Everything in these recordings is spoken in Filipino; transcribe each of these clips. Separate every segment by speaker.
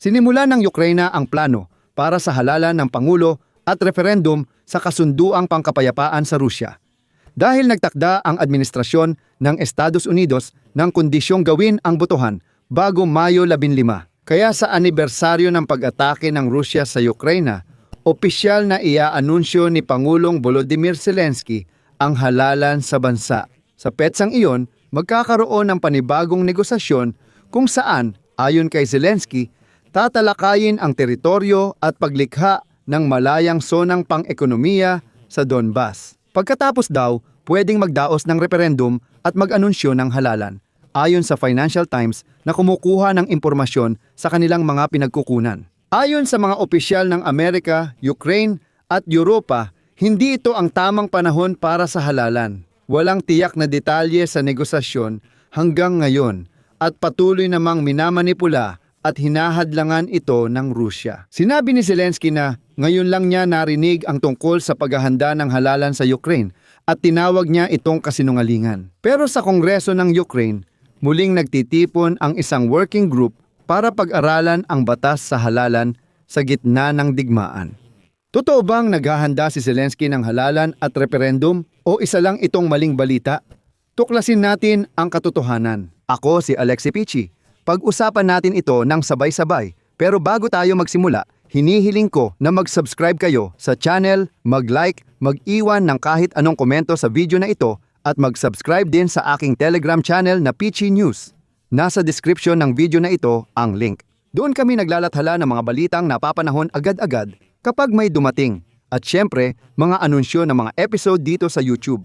Speaker 1: Sinimula ng Ukraine ang plano para sa halalan ng Pangulo at referendum sa kasunduang pangkapayapaan sa Rusya. Dahil nagtakda ang administrasyon ng Estados Unidos ng kondisyong gawin ang botohan bago Mayo 15. Kaya sa anibersaryo ng pag-atake ng Rusya sa Ukraine, opisyal na iaanunsyo ni Pangulong Volodymyr Zelensky ang halalan sa bansa. Sa petsang iyon, magkakaroon ng panibagong negosasyon kung saan, ayon kay Zelensky, tatalakayin ang teritoryo at paglikha ng malayang sonang pang-ekonomiya sa Donbas. Pagkatapos daw, pwedeng magdaos ng referendum at mag-anunsyo ng halalan, ayon sa Financial Times na kumukuha ng impormasyon sa kanilang mga pinagkukunan. Ayon sa mga opisyal ng Amerika, Ukraine at Europa, hindi ito ang tamang panahon para sa halalan. Walang tiyak na detalye sa negosasyon hanggang ngayon at patuloy namang minamanipula at hinahadlangan ito ng Rusya. Sinabi ni Zelensky na ngayon lang niya narinig ang tungkol sa paghahanda ng halalan sa Ukraine at tinawag niya itong kasinungalingan. Pero sa Kongreso ng Ukraine, muling nagtitipon ang isang working group para pag-aralan ang batas sa halalan sa gitna ng digmaan. Totoo bang naghahanda si Zelensky ng halalan at referendum o isa lang itong maling balita? Tuklasin natin ang katotohanan. Ako si Alexi Pichi. Pag-usapan natin ito ng sabay-sabay. Pero bago tayo magsimula, hinihiling ko na mag-subscribe kayo sa channel, mag-like, mag-iwan ng kahit anong komento sa video na ito at mag-subscribe din sa aking Telegram channel na Pichi News. Nasa description ng video na ito ang link. Doon kami naglalathala ng mga balitang napapanahon agad-agad kapag may dumating. At syempre, mga anunsyo ng mga episode dito sa YouTube.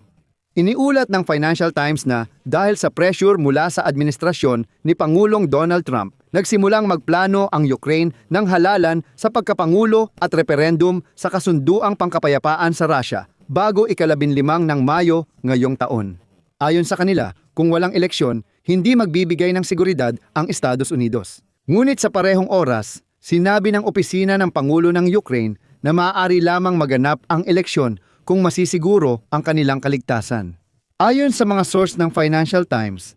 Speaker 1: Iniulat ng Financial Times na dahil sa pressure mula sa administrasyon ni Pangulong Donald Trump, nagsimulang magplano ang Ukraine ng halalan sa pagkapangulo at referendum sa kasunduang pangkapayapaan sa Russia bago ika-15 ng Mayo ngayong taon. Ayon sa kanila, kung walang eleksyon, hindi magbibigay ng seguridad ang Estados Unidos. Ngunit sa parehong oras, sinabi ng opisina ng Pangulo ng Ukraine na maaari lamang maganap ang eleksyon kung masisiguro ang kanilang kaligtasan. Ayon sa mga source ng Financial Times,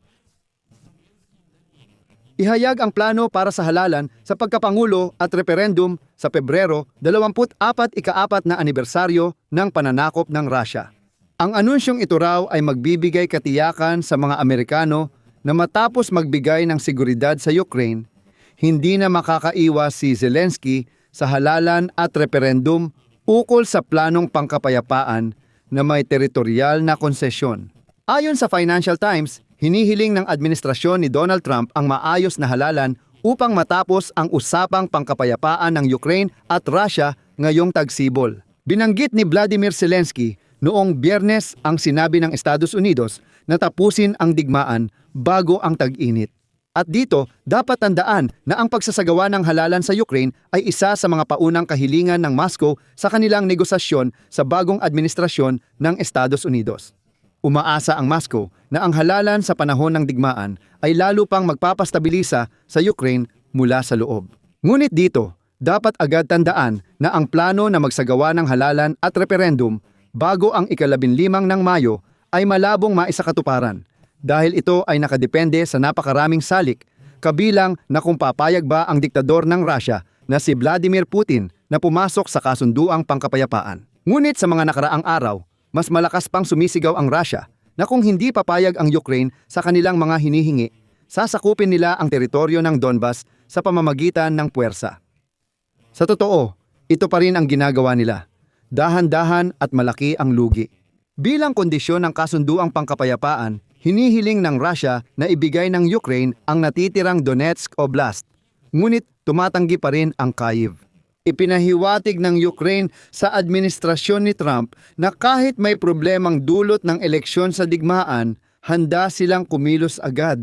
Speaker 1: ihayag ang plano para sa halalan sa pagkapangulo at referendum sa Pebrero 24 ika-4 na anibersaryo ng pananakop ng Russia. Ang anunsyong ito raw ay magbibigay katiyakan sa mga Amerikano na matapos magbigay ng seguridad sa Ukraine, hindi na makakaiwas si Zelensky sa halalan at referendum ukol sa planong pangkapayapaan na may teritorial na konsesyon. Ayon sa Financial Times, hinihiling ng administrasyon ni Donald Trump ang maayos na halalan upang matapos ang usapang pangkapayapaan ng Ukraine at Russia ngayong tagsibol. Binanggit ni Vladimir Zelensky noong Biyernes ang sinabi ng Estados Unidos na tapusin ang digmaan bago ang tag-init. At dito, dapat tandaan na ang pagsasagawa ng halalan sa Ukraine ay isa sa mga paunang kahilingan ng Moscow sa kanilang negosasyon sa bagong administrasyon ng Estados Unidos. Umaasa ang Moscow na ang halalan sa panahon ng digmaan ay lalo pang magpapastabilisa sa Ukraine mula sa loob. Ngunit dito, dapat agad tandaan na ang plano na magsagawa ng halalan at referendum bago ang ika-15 ng Mayo ay malabong maisakatuparan. Dahil ito ay nakadepende sa napakaraming salik, kabilang na kung papayag ba ang diktador ng Russia na si Vladimir Putin na pumasok sa kasunduang pangkapayapaan. Ngunit sa mga nakaraang araw, mas malakas pang sumisigaw ang Russia na kung hindi papayag ang Ukraine sa kanilang mga hinihingi, sasakupin nila ang teritoryo ng Donbas sa pamamagitan ng puwersa. Sa totoo, ito pa rin ang ginagawa nila. Dahan-dahan at malaki ang lugi. Bilang kondisyon ng kasunduang pangkapayapaan, hinihiling ng Russia na ibigay ng Ukraine ang natitirang Donetsk Oblast. Ngunit tumatanggi pa rin ang Kyiv. Ipinahiwatig ng Ukraine sa administrasyon ni Trump na kahit may problemang dulot ng eleksyon sa digmaan, handa silang kumilos agad.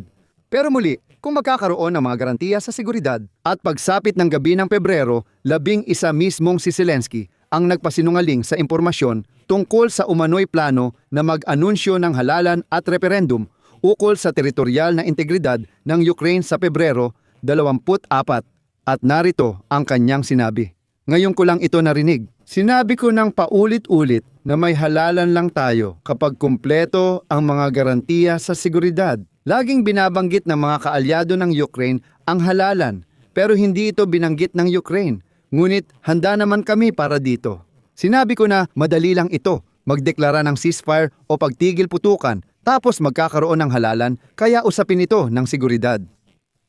Speaker 1: Pero muli, kung magkakaroon ng mga garantiya sa seguridad at pagsapit ng gabi ng Pebrero, 11 mismong si Zelensky ang nagpasinungaling sa impormasyon tungkol sa umano'y plano na mag-anunsyo ng halalan at referendum ukol sa teritorial na integridad ng Ukraine sa Pebrero 24 at narito ang kanyang sinabi. Ngayon ko lang ito narinig. Sinabi ko ng paulit-ulit na may halalan lang tayo kapag kumpleto ang mga garantiya sa seguridad. Laging binabanggit ng mga kaalyado ng Ukraine ang halalan pero hindi ito binanggit ng Ukraine. Ngunit handa naman kami para dito. Sinabi ko na madali lang ito, magdeklara ng ceasefire o pagtigil putukan, tapos magkakaroon ng halalan, kaya usapin ito ng seguridad.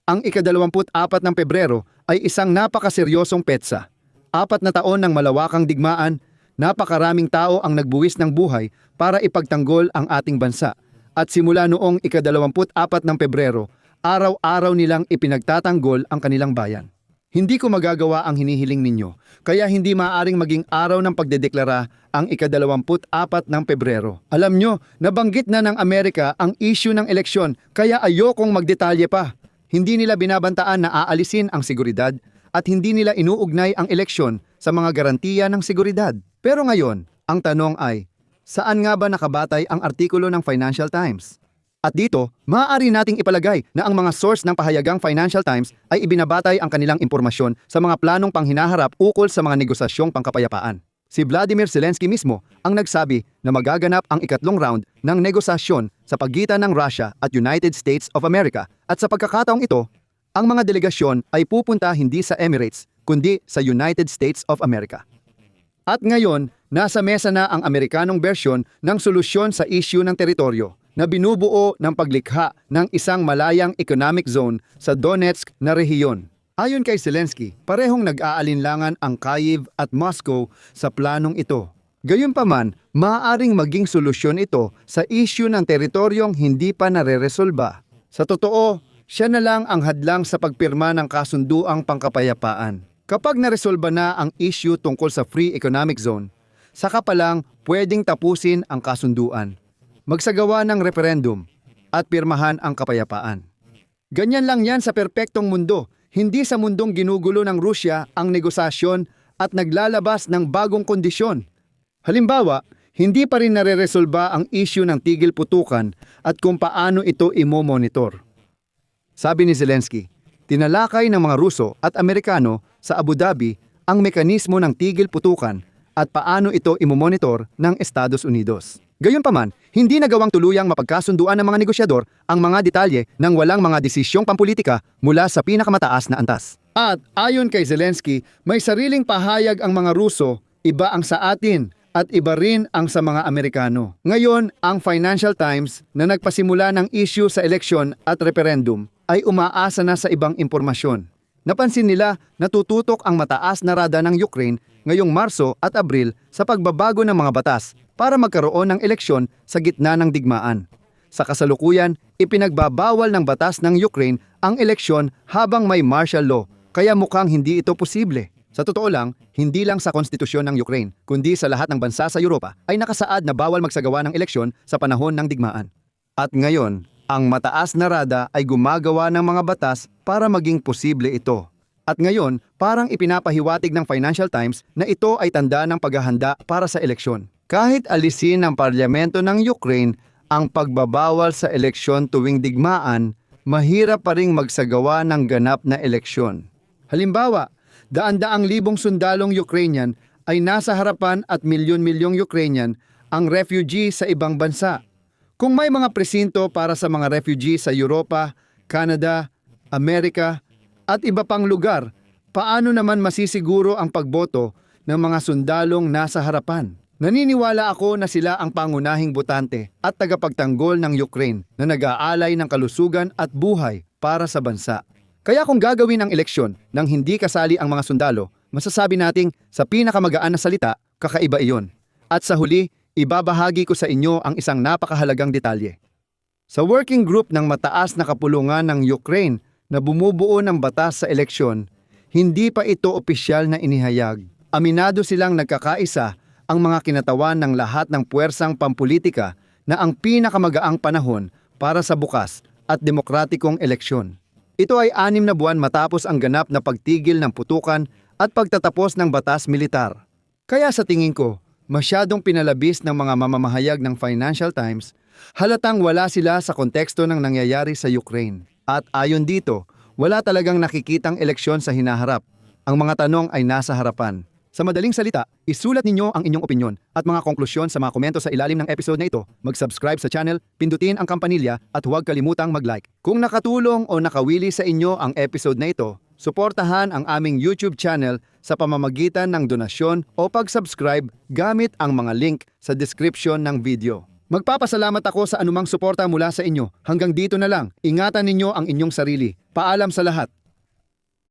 Speaker 1: Ang ika-24 ng Pebrero ay isang napakaseryosong petsa. 4 na taon ng malawakang digmaan, napakaraming tao ang nagbuwis ng buhay para ipagtanggol ang ating bansa. At simula noong ika-24 ng Pebrero, araw-araw nilang ipinagtatanggol ang kanilang bayan. Hindi ko magagawa ang hinihiling ninyo, kaya hindi maaaring maging araw ng pagdedeklara ang ika-24 ng Pebrero. Alam nyo, nabanggit na ng Amerika ang issue ng eleksyon, kaya ayokong magdetalye pa. Hindi nila binabantaan na aalisin ang seguridad at hindi nila inuugnay ang eleksyon sa mga garantiya ng seguridad. Pero ngayon, ang tanong ay, saan nga ba nakabatay ang artikulo ng Financial Times? At dito, maaari nating ipalagay na ang mga source ng pahayagang Financial Times ay ibinabatay ang kanilang impormasyon sa mga planong panghinaharap ukol sa mga negosasyong pangkapayapaan. Si Vladimir Zelensky mismo ang nagsabi na magaganap ang ikatlong round ng negosasyon sa pagitan ng Russia at United States of America at sa pagkakataong ito, ang mga delegasyon ay pupunta hindi sa Emirates kundi sa United States of America. At ngayon, nasa mesa na ang Amerikanong bersyon ng solusyon sa issue ng teritoryo na binubuo ng paglikha ng isang malayang economic zone sa Donetsk na rehiyon. Ayon kay Zelensky, parehong nag-aalinlangan ang Kyiv at Moscow sa planong ito. Gayunpaman, maaaring maging solusyon ito sa issue ng teritoryong hindi pa nareresolba. Sa totoo, siya na lang ang hadlang sa pagpirma ng kasunduang pangkapayapaan. Kapag naresolba na ang issue tungkol sa Free Economic Zone, saka pa lang pwedeng tapusin ang kasunduan, magsagawa ng referendum, at pirmahan ang kapayapaan. Ganyan lang yan sa perpektong mundo, hindi sa mundong ginugulo ng Rusya ang negosasyon at naglalabas ng bagong kondisyon. Halimbawa, hindi pa rin nareresolba ang issue ng tigil putukan at kung paano ito imo-monitor. Sabi ni Zelensky, tinalakay ng mga Ruso at Amerikano sa Abu Dhabi ang mekanismo ng tigil putukan at paano ito imo-monitor ng Estados Unidos. Gayunpaman, hindi nagawang tuluyang mapagkasunduan ng mga negosyador ang mga detalye ng walang mga desisyong pampulitika mula sa pinakamataas na antas. At ayon kay Zelensky, may sariling pahayag ang mga Ruso, iba ang sa atin at iba rin ang sa mga Amerikano. Ngayon, ang Financial Times na nagpasimula ng issue sa eleksyon at referendum ay umaasa na sa ibang impormasyon. Napansin nila na tututok ang mataas na rada ng Ukraine ngayong Marso at Abril sa pagbabago ng mga batas para magkaroon ng eleksyon sa gitna ng digmaan. Sa kasalukuyan, ipinagbabawal ng batas ng Ukraine ang eleksyon habang may martial law, kaya mukhang hindi ito posible. Sa totoo lang, hindi lang sa konstitusyon ng Ukraine, kundi sa lahat ng bansa sa Europa ay nakasaad na bawal magsagawa ng eleksyon sa panahon ng digmaan. At ngayon, ang mataas na rada ay gumagawa ng mga batas para maging posible ito. At ngayon, parang ipinapahiwatig ng Financial Times na ito ay tanda ng paghahanda para sa eleksyon. Kahit alisin ng parlamento ng Ukraine ang pagbabawal sa eleksyon tuwing digmaan, mahirap pa ring magsagawa ng ganap na eleksyon. Halimbawa, daan-daang libong sundalong Ukrainian ay nasa harapan at milyon-milyong Ukrainian ang refugee sa ibang bansa. Kung may mga presinto para sa mga refugee sa Europa, Canada, Amerika at iba pang lugar, paano naman masisiguro ang pagboto ng mga sundalong nasa harapan? Naniniwala ako na sila ang pangunahing botante at tagapagtanggol ng Ukraine na nag-aalay ng kalusugan at buhay para sa bansa. Kaya kung gagawin ang eleksyon nang hindi kasali ang mga sundalo, masasabi nating sa pinakamagaan na salita, kakaiba iyon. At sa huli, ibabahagi ko sa inyo ang isang napakahalagang detalye. Sa working group ng mataas na kapulungan ng Ukraine na bumubuo ng batas sa eleksyon, hindi pa ito opisyal na inihayag. Aminado silang nagkakaisa ang mga kinatawan ng lahat ng puwersang pampulitika na ang pinakamagaang panahon para sa bukas at demokratikong eleksyon. Ito ay 6 na buwan matapos ang ganap na pagtigil ng putukan at pagtatapos ng batas militar. Kaya sa tingin ko, masyadong pinalabis ng mga mamamahayag ng Financial Times, halatang wala sila sa konteksto ng nangyayari sa Ukraine. At ayon dito, wala talagang nakikitang eleksyon sa hinaharap. Ang mga tanong ay nasa harapan. Sa madaling salita, isulat ninyo ang inyong opinyon at mga konklusyon sa mga komento sa ilalim ng episode na ito. Mag-subscribe sa channel, pindutin ang kampanilya at huwag kalimutang mag-like. Kung nakatulong o nakawili sa inyo ang episode na ito, Suportahan ang aming YouTube channel sa pamamagitan ng donasyon o pag-subscribe gamit ang mga link sa description ng video. Magpapasalamat ako sa anumang suporta mula sa inyo. Hanggang dito na lang. Ingatan ninyo ang inyong sarili. Paalam sa lahat.